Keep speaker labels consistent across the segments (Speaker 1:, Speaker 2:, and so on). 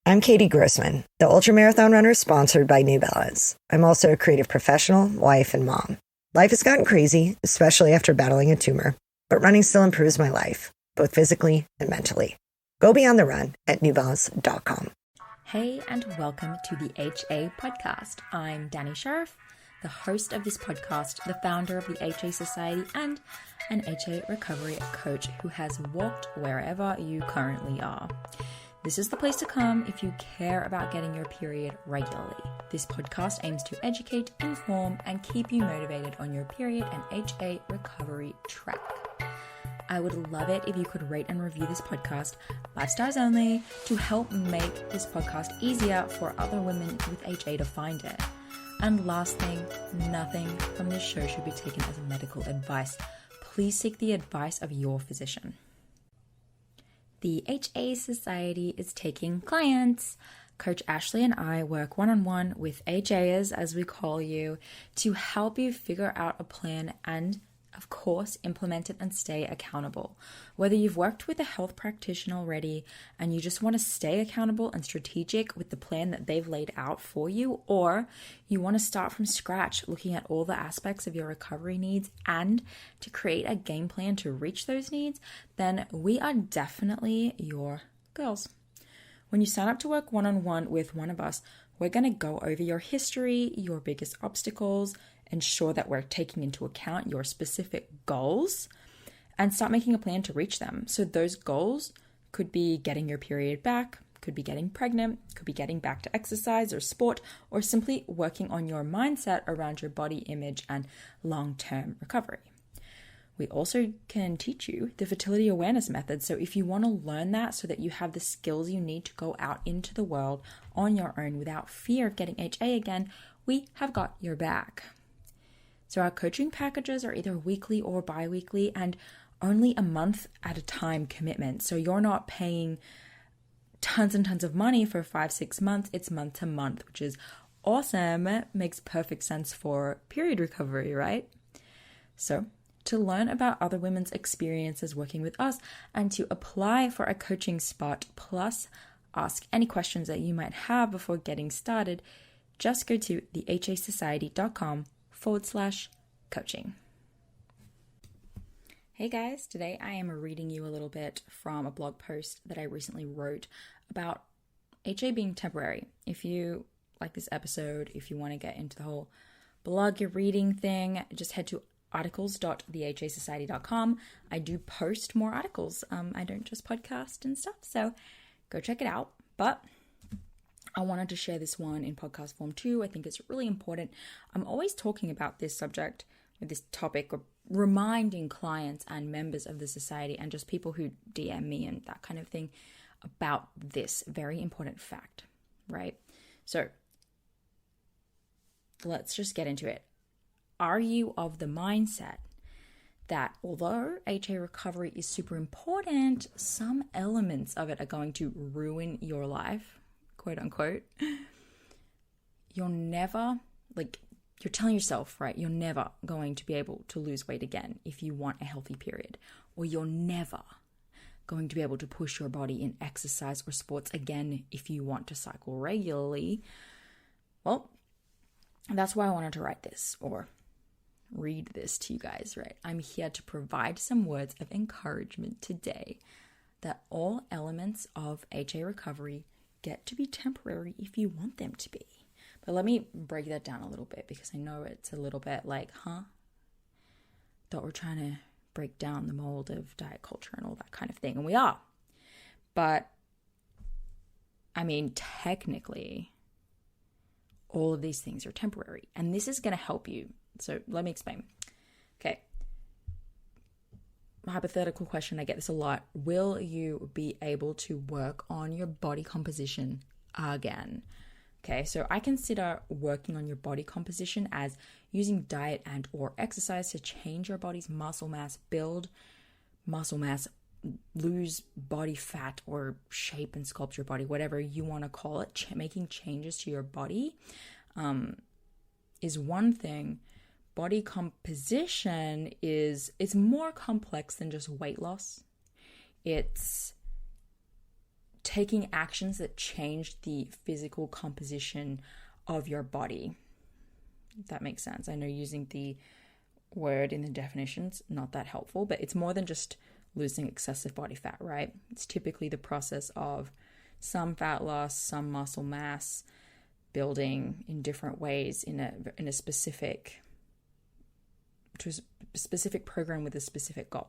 Speaker 1: I'm Katie Grossman, the ultramarathon runner sponsored by New Balance. I'm also a creative professional, wife, and mom. Life has gotten crazy, especially after battling a tumor, but running still improves my life, both physically and mentally. Go beyond the run at newbalance.com.
Speaker 2: Hey, and welcome to the HA podcast. I'm Danny Sheriff, the host of this podcast, the founder of the HA Society, and an HA recovery coach who has walked wherever you currently are. This is the place to come if you care about getting your period regularly. This podcast aims to educate, inform, and keep you motivated on your period and HA recovery track. I would love it if you could rate and review this podcast, 5 stars only, to help make this podcast easier for other women with HA to find it. And last thing, nothing from this show should be taken as medical advice. Please seek the advice of your physician. The HA Society is taking clients. Coach Ashley and I work one-on-one with HAers, as we call you, to help you figure out a plan and, of course, implement it and stay accountable. Whether you've worked with a health practitioner already and you just want to stay accountable and strategic with the plan that they've laid out for you, or you want to start from scratch looking at all the aspects of your recovery needs and to create a game plan to reach those needs, then we are definitely your girls. When you sign up to work one-on-one with one of us, we're going to go over your history, your biggest obstacles, ensure that we're taking into account your specific goals, and start making a plan to reach them. So those goals could be getting your period back, could be getting pregnant, could be getting back to exercise or sport, or simply working on your mindset around your body image and long-term recovery. We also can teach you the fertility awareness method. So if you want to learn that so that you have the skills you need to go out into the world on your own without fear of getting HA again, we have got your back. So our coaching packages are either weekly or bi-weekly and only a month at a time commitment. So you're not paying tons and tons of money for 5-6 months. It's month to month, which is awesome. Makes perfect sense for period recovery, right? So to learn about other women's experiences working with us and to apply for a coaching spot, plus ask any questions that you might have before getting started, just go to thehasociety.com/coaching. Hey guys, today I am reading you a little bit from a blog post that I recently wrote about HA being temporary. If you like this episode, if you want to get into the whole blog you're reading thing, just head to articles.thehasociety.com. I do post more articles. I don't just podcast and stuff, so go check it out. But I wanted to share this one in podcast form too. I think it's really important. I'm always talking about this subject with this topic, or reminding clients and members of the society and just people who DM me and that kind of thing about this very important fact, right? So let's just get into it. Are you of the mindset that although HA recovery is super important, some elements of it are going to ruin your life, quote unquote? You're never, you're telling yourself, right, you're never going to be able to lose weight again if you want a healthy period, or you're never going to be able to push your body in exercise or sports again if you want to cycle regularly. Well, that's why I wanted to write this, or read this to you guys, right? I'm here to provide some words of encouragement today that all elements of HA recovery get to be temporary if you want them to be. But let me break that down a little bit, because I know it's a little bit like, thought we're trying to break down the mold of diet culture and all that kind of thing, and we are. But I mean, technically, all of these things are temporary, and this is going to help you. So let me explain. Okay. Hypothetical question, I get this a lot. Will you be able to work on your body composition again? Okay, so I consider working on your body composition as using diet and or exercise to change your body's muscle mass, build muscle mass, lose body fat or shape and sculpt your body, whatever you want to call it. Making changes to your body is one thing. Body composition it's more complex than just weight loss. It's taking actions that change the physical composition of your body. If that makes sense. I know using the word in the definition's not that helpful, but it's more than just losing excessive body fat, right? It's typically the process of some fat loss, some muscle mass building in different ways in a specific program with a specific goal.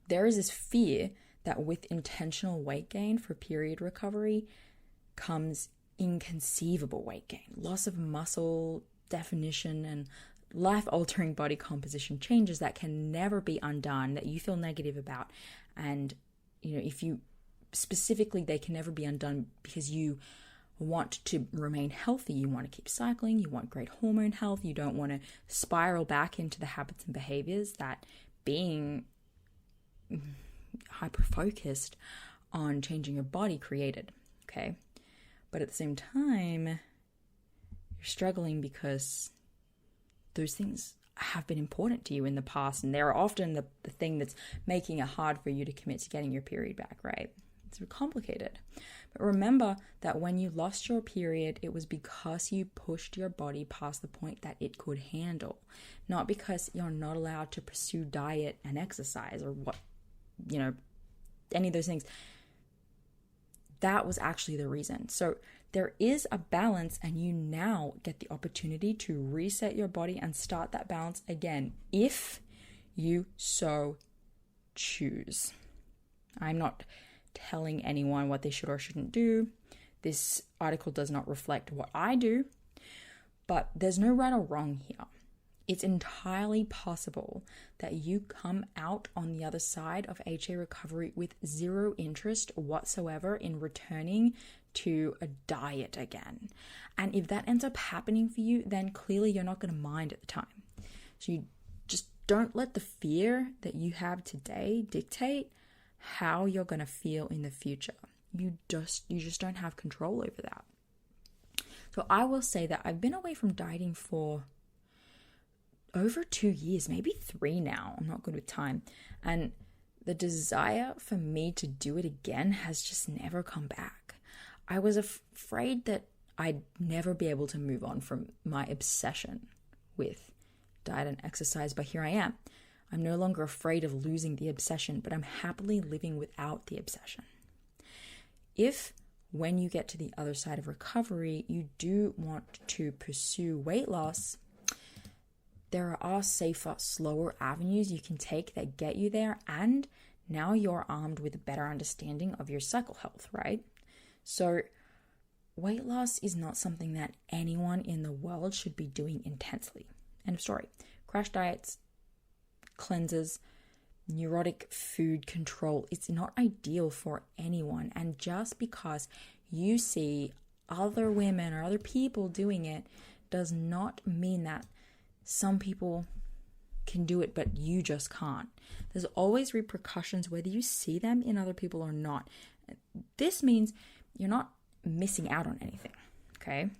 Speaker 2: There is this fear that with intentional weight gain for period recovery comes inconceivable weight gain, loss of muscle definition, and life-altering body composition changes that can never be undone, that you feel negative about. And, if you specifically, they can never be undone because you want to remain healthy. You want to keep cycling. You want great hormone health. You don't want to spiral back into the habits and behaviors that being hyper-focused on changing your body created. Okay. But at the same time, you're struggling because those things have been important to you in the past, and they're often the thing that's making it hard for you to commit to getting your period back, right? It's complicated. But remember that when you lost your period, it was because you pushed your body past the point that it could handle, not because you're not allowed to pursue diet and exercise or any of those things. That was actually the reason. So there is a balance, and you now get the opportunity to reset your body and start that balance again if you so choose. I'm not telling anyone what they should or shouldn't do. This article does not reflect what I do, but there's no right or wrong here. It's entirely possible that you come out on the other side of HA recovery with zero interest whatsoever in returning to a diet again. And if that ends up happening for you, then clearly you're not going to mind at the time. So you just don't let the fear that you have today dictate how you're going to feel in the future. You just don't have control over that. So I will say that I've been away from dieting for over 2 years, maybe 3 now. I'm not good with time. And the desire for me to do it again has just never come back. I was afraid that I'd never be able to move on from my obsession with diet and exercise, but here I am. I'm no longer afraid of losing the obsession, but I'm happily living without the obsession. If, when you get to the other side of recovery, you do want to pursue weight loss, there are safer, slower avenues you can take that get you there, and now you're armed with a better understanding of your cycle health, right? So weight loss is not something that anyone in the world should be doing intensely. End of story. Crash diets, cleanses, neurotic food control, it's not ideal for anyone. And just because you see other women or other people doing it does not mean that some people can do it, but you just can't. There's always repercussions whether you see them in other people or not. This means you're not missing out on anything, okay?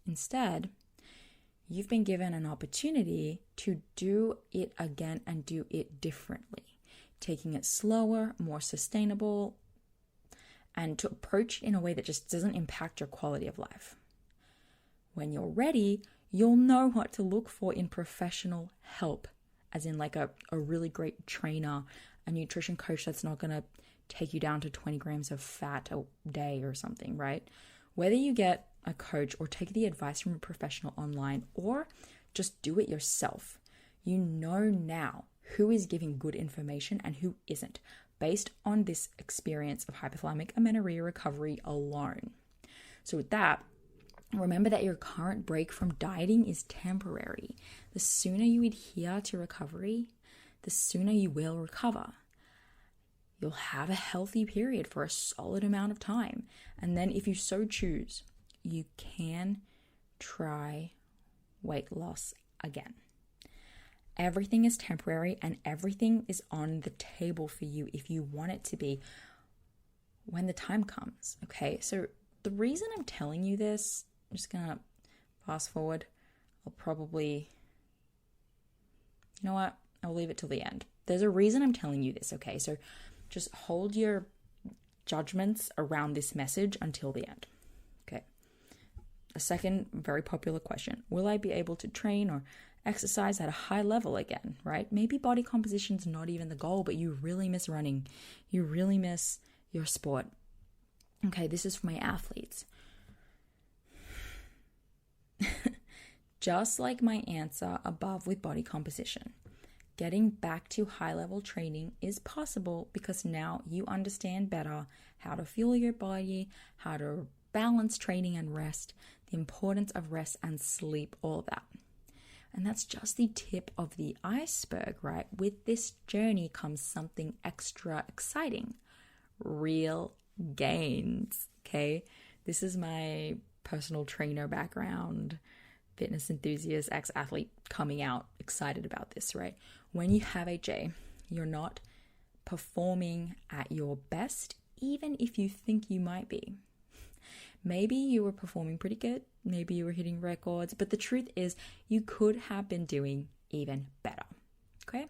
Speaker 2: Instead, you've been given an opportunity to do it again and do it differently, taking it slower, more sustainable, and to approach it in a way that just doesn't impact your quality of life. When you're ready, you'll know what to look for in professional help, as in like a really great trainer, a nutrition coach that's not going to take you down to 20 grams of fat a day or something, right? Whether you get a coach or take the advice from a professional online or just do it yourself, you know now who is giving good information and who isn't, based on this experience of hypothalamic amenorrhea recovery alone. So with that, remember that your current break from dieting is temporary. The sooner you adhere to recovery, the sooner you will recover. You'll have a healthy period for a solid amount of time. And then if you so choose, you can try weight loss again. Everything is temporary and everything is on the table for you if you want it to be when the time comes, okay? So the reason I'm telling you this, I'm just going to fast forward. I'll leave it till the end. There's a reason I'm telling you this, okay? So just hold your judgments around this message until the end. Okay. A second very popular question, will I be able to train or exercise at a high level again, right? Maybe body composition's not even the goal, but you really miss running. You really miss your sport. Okay, this is for my athletes. Just like my answer above with body composition, getting back to high-level training is possible because now you understand better how to fuel your body, how to balance training and rest, the importance of rest and sleep, all of that. And that's just the tip of the iceberg, right? With this journey comes something extra exciting, real gains, okay? This is my personal trainer background, fitness enthusiast, ex-athlete coming out excited about this, right? When you have HA, you're not performing at your best, even if you think you might be. Maybe you were performing pretty good, maybe you were hitting records, but the truth is you could have been doing even better, okay?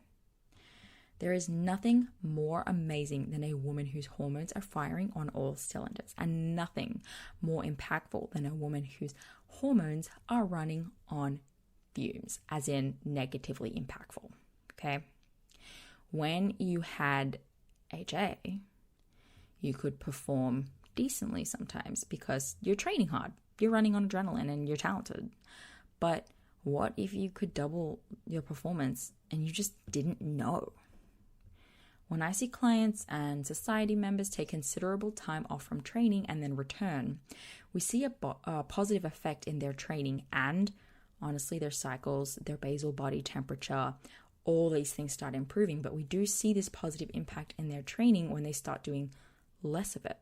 Speaker 2: There is nothing more amazing than a woman whose hormones are firing on all cylinders, and nothing more impactful than a woman whose hormones are running on fumes, as in negatively impactful, okay? When you had HA, you could perform decently sometimes because you're training hard, you're running on adrenaline and you're talented. But what if you could double your performance and you just didn't know? When I see clients and society members take considerable time off from training and then return, we see a positive effect in their training and, honestly, their cycles, their basal body temperature, all these things start improving. But we do see this positive impact in their training when they start doing less of it.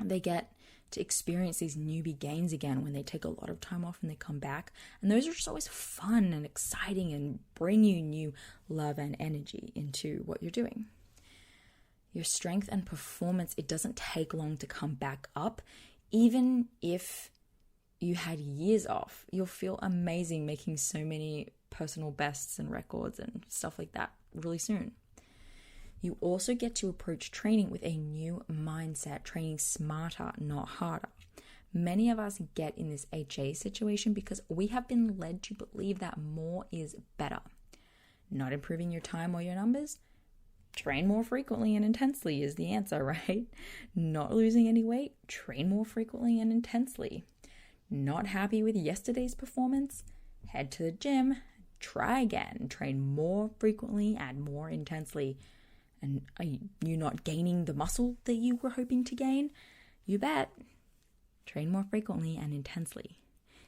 Speaker 2: They get to experience these newbie gains again when they take a lot of time off and they come back. And those are just always fun and exciting and bring you new love and energy into what you're doing. Your strength and performance, it doesn't take long to come back up. Even if you had years off, you'll feel amazing making so many personal bests and records and stuff like that really soon. You also get to approach training with a new mindset, training smarter, not harder. Many of us get in this HA situation because we have been led to believe that more is better. Not improving your time or your numbers? Train more frequently and intensely is the answer, right? Not losing any weight? Train more frequently and intensely. Not happy with yesterday's performance? Head to the gym, try again, train more frequently and more intensely. And are you not gaining the muscle that you were hoping to gain? You bet. Train more frequently and intensely.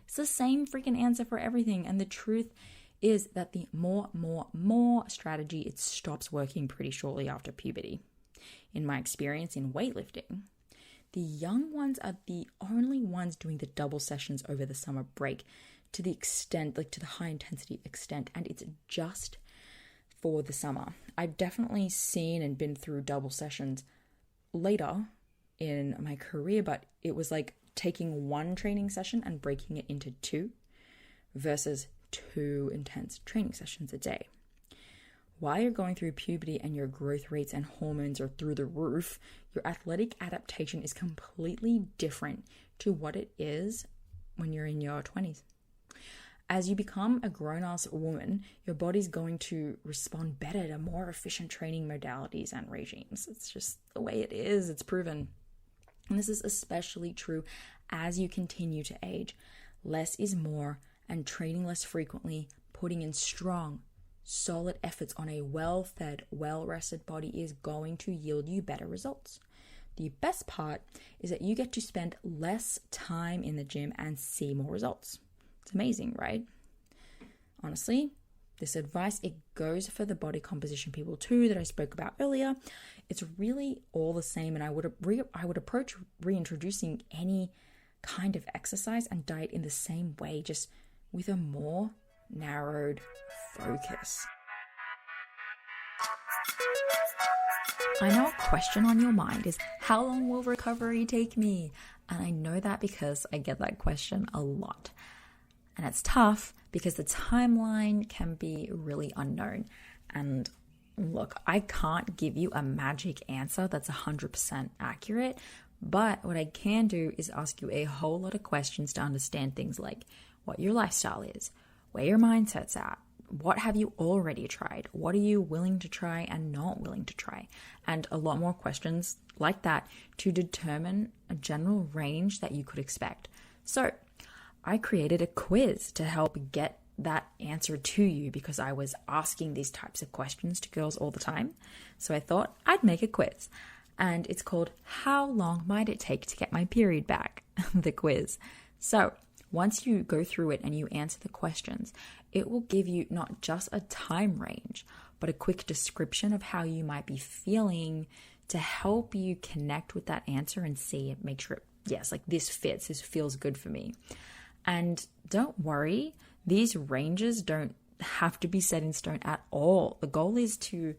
Speaker 2: It's the same freaking answer for everything. And the truth is that the more strategy, it stops working pretty shortly after puberty. In my experience in weightlifting, the young ones are the only ones doing the double sessions over the summer break to the extent, like to the high intensity extent. And it's just for the summer. I've definitely seen and been through double sessions later in my career, but it was like taking one training session and breaking it into two versus 2 intense training sessions a day. While you're going through puberty and your growth rates and hormones are through the roof, your athletic adaptation is completely different to what it is when you're in your 20s. As you become a grown-ass woman, your body's going to respond better to more efficient training modalities and regimes. It's just the way it is. It's proven. And this is especially true as you continue to age. Less is more, and training less frequently, putting in strong, solid efforts on a well-fed, well-rested body is going to yield you better results. The best part is that you get to spend less time in the gym and see more results. It's amazing, right? Honestly, this advice, it goes for the body composition people too that I spoke about earlier. It's really all the same, and I would approach reintroducing any kind of exercise and diet in the same way, just with a more narrowed focus. I know a question on your mind is, how long will recovery take me? And I know that because I get that question a lot. And it's tough because the timeline can be really unknown. And Look, I can't give you a magic answer that's 100% accurate, but what I can do is ask you a whole lot of questions to understand things like what your lifestyle is, where your mindset's at, what have you already tried, what are you willing to try and not willing to try, and a lot more questions like that to determine a general range that you could expect. So I created a quiz to help get that answer to you because I was asking these types of questions to girls all the time. So I thought I'd make a quiz. And it's called How Long Might It Take to Get My Period Back? The quiz. So once you go through it and you answer the questions, it will give you not just a time range, but a quick description of how you might be feeling to help you connect with that answer and see it, make sure, yes, like this fits, this feels good for me. And don't worry, these ranges don't have to be set in stone at all. The goal is to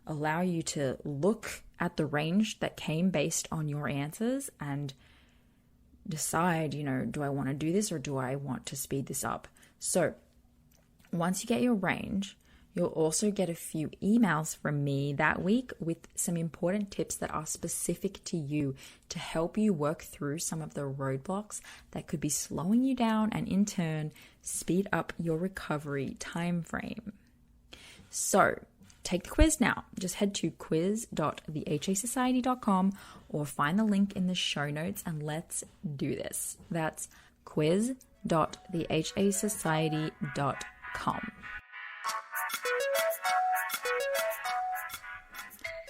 Speaker 2: allow you to look at the range that came based on your answers and decide, do I want to do this or do I want to speed this up? So once you get your range, you'll also get a few emails from me that week with some important tips that are specific to you to help you work through some of the roadblocks that could be slowing you down and in turn speed up your recovery time frame. So take the quiz now. Just head to quiz.thehasociety.com or find the link in the show notes and let's do this. That's quiz.thehasociety.com.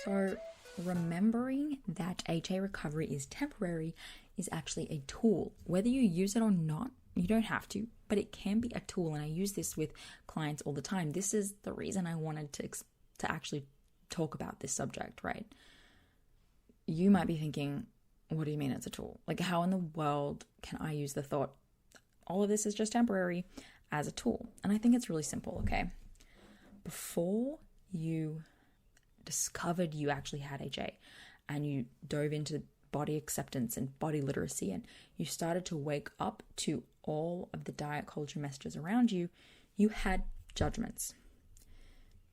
Speaker 2: So remembering that HA recovery is temporary is actually a tool. Whether you use it or not, you don't have to, but it can be a tool. And I use this with clients all the time. This is the reason I wanted to actually talk about this subject, right? You might be thinking, what do you mean it's a tool? Like, how in the world can I use the thought, all of this is just temporary, as a tool? And I think it's really simple, okay? Before you discovered you actually had HA and you dove into body acceptance and body literacy and you started to wake up to all of the diet culture messages around you, you had judgments.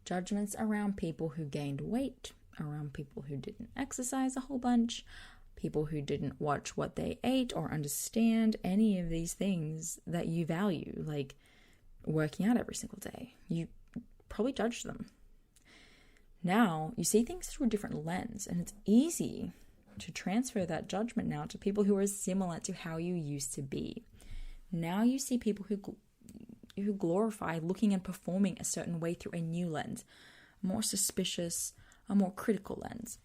Speaker 2: Judgments around people who gained weight, around people who didn't exercise a whole bunch, people who didn't watch what they ate or understand any of these things that you value, like working out every single day. You probably judged them. Now you see things through a different lens, and it's easy to transfer that judgment now to people who are similar to how you used to be. Now you see people who glorify looking and performing a certain way through a new lens, a more suspicious, a more critical lens.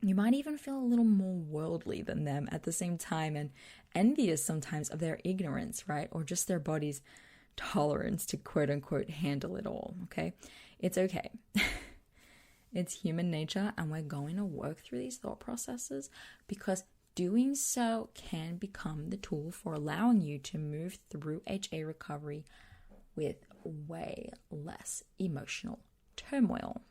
Speaker 2: You might even feel a little more worldly than them at the same time and envious sometimes of their ignorance, right? Or just their body's tolerance to quote unquote handle it all, okay? It's okay. It's human nature, and we're going to work through these thought processes because doing so can become the tool for allowing you to move through HA recovery with way less emotional turmoil.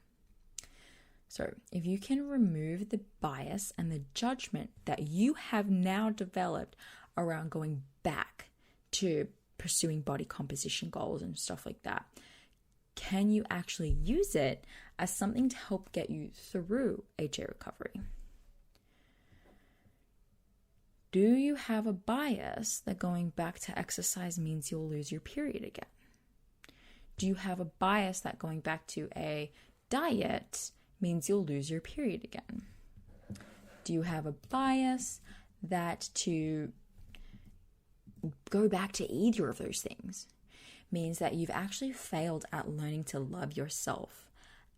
Speaker 2: So if you can remove the bias and the judgment that you have now developed around going back to pursuing body composition goals and stuff like that, can you actually use it as something to help get you through HA recovery? Do you have a bias that going back to exercise means you'll lose your period again? Do you have a bias that going back to a diet means you'll lose your period again? Do you have a bias that to go back to either of those things means that you've actually failed at learning to love yourself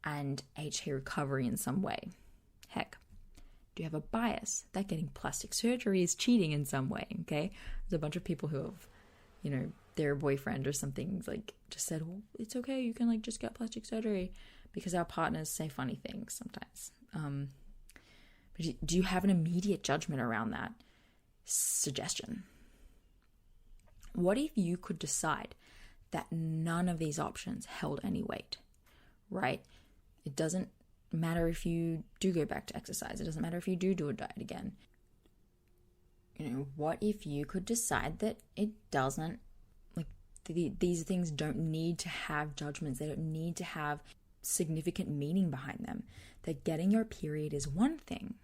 Speaker 2: and HA recovery in some way? Heck, do you have a bias that getting plastic surgery is cheating in some way? Okay, there's a bunch of people who have, their boyfriend or something like just said, well, it's okay, you can just get plastic surgery because our partners say funny things sometimes. But do you have an immediate judgment around that suggestion? What if you could decide that none of these options held any weight, right? It doesn't matter if you do go back to exercise. It doesn't matter if you do a diet again. What if you could decide that it doesn't, these things don't need to have judgments. They don't need to have significant meaning behind them. That getting your period is one thing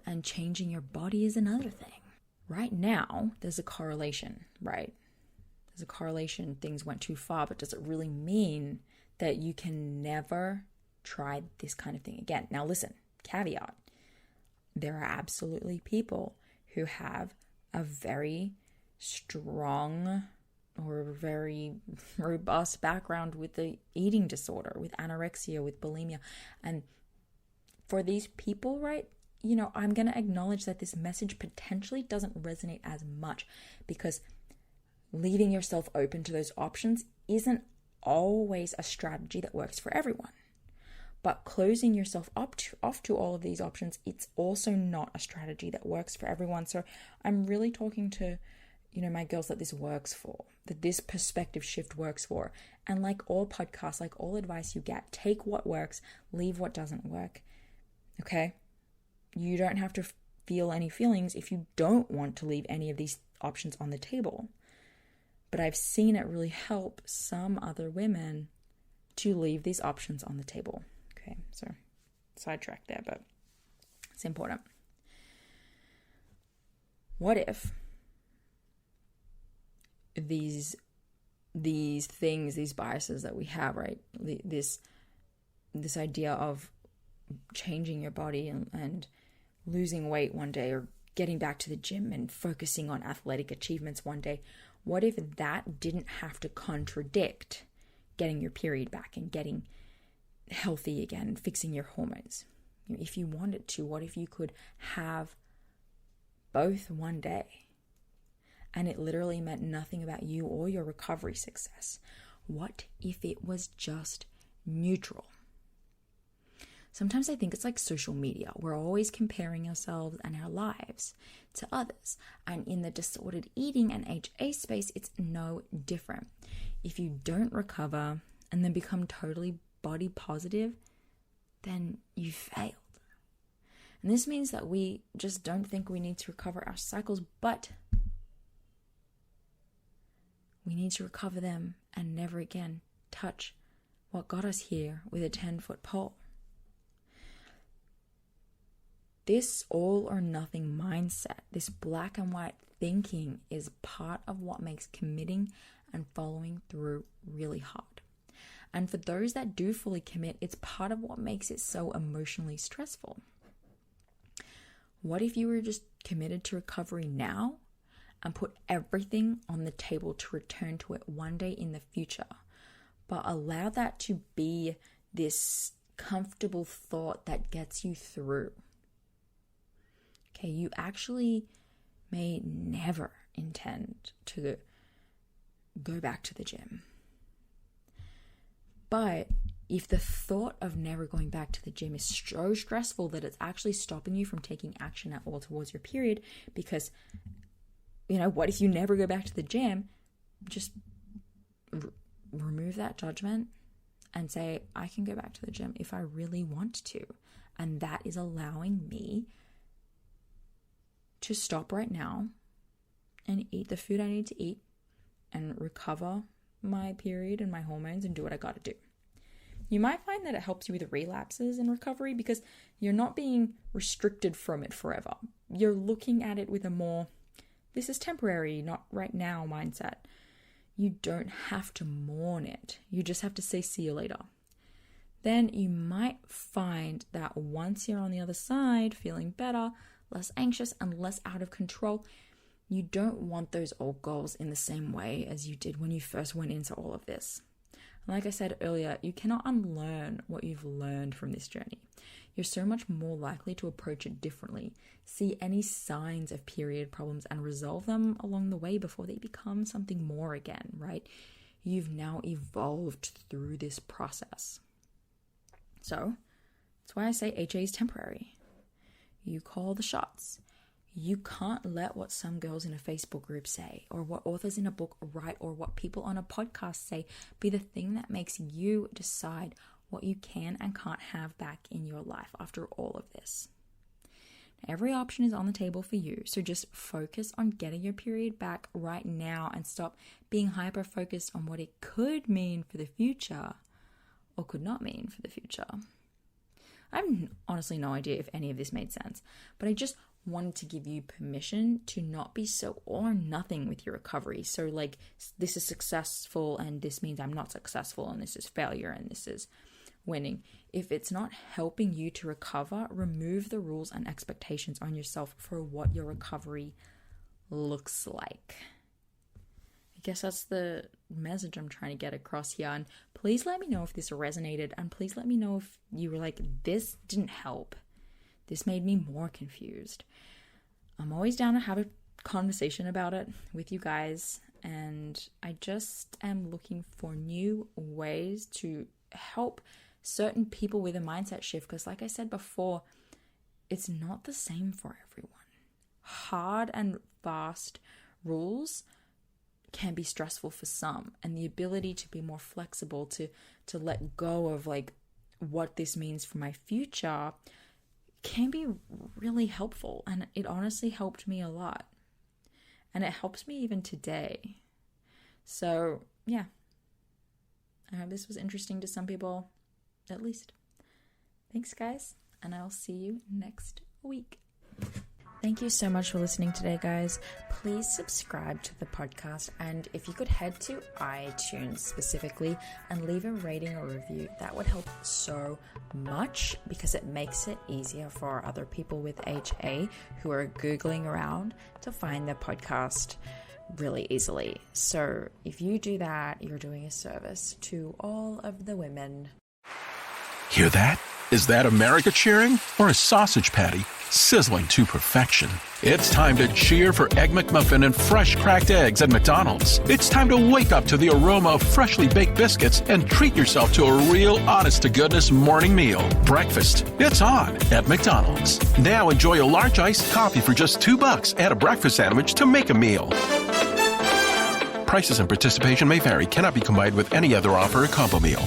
Speaker 2: and changing your body is another thing. Right now, there's a correlation, right? There's a correlation, things went too far, but does it really mean that you can never try this kind of thing again? Now listen, caveat. There are absolutely people who have a very strong or very robust background with the eating disorder, with anorexia, with bulimia. And for these people, right, I'm going to acknowledge that this message potentially doesn't resonate as much because leaving yourself open to those options isn't always a strategy that works for everyone. But closing yourself off to all of these options, it's also not a strategy that works for everyone. So I'm really talking to, my girls that this works for, that this perspective shift works for. And like all podcasts, like all advice you get, take what works, leave what doesn't work. Okay? You don't have to feel any feelings if you don't want to leave any of these options on the table. But I've seen it really help some other women to leave these options on the table. Okay, so sidetrack there, but it's important. What if these things, these biases that we have, right? This idea of changing your body and losing weight one day, or getting back to the gym and focusing on athletic achievements one day. What if that didn't have to contradict getting your period back and getting healthy again and fixing your hormones? If you wanted to, what if you could have both one day and it literally meant nothing about you or your recovery success? What if it was just neutral? Sometimes I think it's like social media. We're always comparing ourselves and our lives to others. And in the disordered eating and HA space, it's no different. If you don't recover and then become totally body positive, then you failed. And this means that we just don't think we need to recover our cycles, but we need to recover them and never again touch what got us here with a 10-foot pole. This all or nothing mindset, this black and white thinking, is part of what makes committing and following through really hard. And for those that do fully commit, it's part of what makes it so emotionally stressful. What if you were just committed to recovery now and put everything on the table to return to it one day in the future, but allow that to be this comfortable thought that gets you through? Okay, you actually may never intend to go back to the gym. But if the thought of never going back to the gym is so stressful that it's actually stopping you from taking action at all towards your period, because, what if you never go back to the gym? Just remove that judgment and say, I can go back to the gym if I really want to. And that is allowing me to stop right now and eat the food I need to eat and recover my period and my hormones and do what I got to do. You might find that it helps you with relapses in recovery because you're not being restricted from it forever. You're looking at it with a more, this is temporary, not right now mindset. You don't have to mourn it. You just have to say, see you later. Then you might find that once you're on the other side, feeling better, less anxious and less out of control, you don't want those old goals in the same way as you did when you first went into all of this. And like I said earlier, you cannot unlearn what you've learned from this journey. You're so much more likely to approach it differently, see any signs of period problems and resolve them along the way before they become something more again, right? You've now evolved through this process. So that's why I say HA is temporary. You call the shots. You can't let what some girls in a Facebook group say, or what authors in a book write, or what people on a podcast say be the thing that makes you decide what you can and can't have back in your life after all of this. Every option is on the table for you, so just focus on getting your period back right now and stop being hyper-focused on what it could mean for the future or could not mean for the future. I have honestly no idea if any of this made sense, but I just wanted to give you permission to not be so all or nothing with your recovery. So like, this is successful and this means I'm not successful, and this is failure and this is winning. If it's not helping you to recover, remove the rules and expectations on yourself for what your recovery looks like. I guess that's the message I'm trying to get across here. And please let me know if this resonated, and please let me know if you were like, this didn't help. This made me more confused. I'm always down to have a conversation about it with you guys, and I just am looking for new ways to help certain people with a mindset shift, because like I said before, it's not the same for everyone. Hard and fast rules can be stressful for some, and the ability to be more flexible, to let go of like what this means for my future can be really helpful. And it honestly helped me a lot, and it helps me even today. So yeah, I hope this was interesting to some people, at least. Thanks guys, and I'll see you next week. Thank you so much for listening today, guys. Please subscribe to the podcast, and if you could head to iTunes specifically and leave a rating or review, that would help so much, because it makes it easier for other people with HA who are Googling around to find the podcast really easily. So if you do that, you're doing a service to all of the women.
Speaker 3: Hear that? Is that America cheering or a sausage patty sizzling to perfection? It's time to cheer for Egg McMuffin and fresh cracked eggs at McDonald's. It's time to wake up to the aroma of freshly baked biscuits and treat yourself to a real honest-to-goodness morning meal. Breakfast, it's on at McDonald's. Now enjoy a large iced coffee for just $2. Add a breakfast sandwich to make a meal. Prices and participation may vary. Cannot be combined with any other offer or combo meal.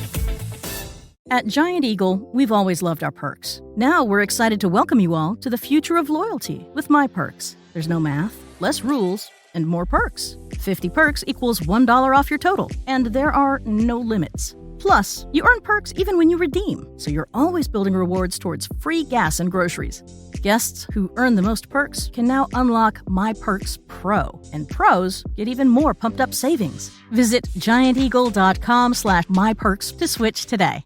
Speaker 4: At Giant Eagle, we've always loved our perks. Now we're excited to welcome you all to the future of loyalty with My Perks. There's no math, less rules, and more perks. 50 perks equals $1 off your total, and there are no limits. Plus, you earn perks even when you redeem, so you're always building rewards towards free gas and groceries. Guests who earn the most perks can now unlock My Perks Pro, and pros get even more pumped up savings. Visit gianteagle.com/myperks to switch today.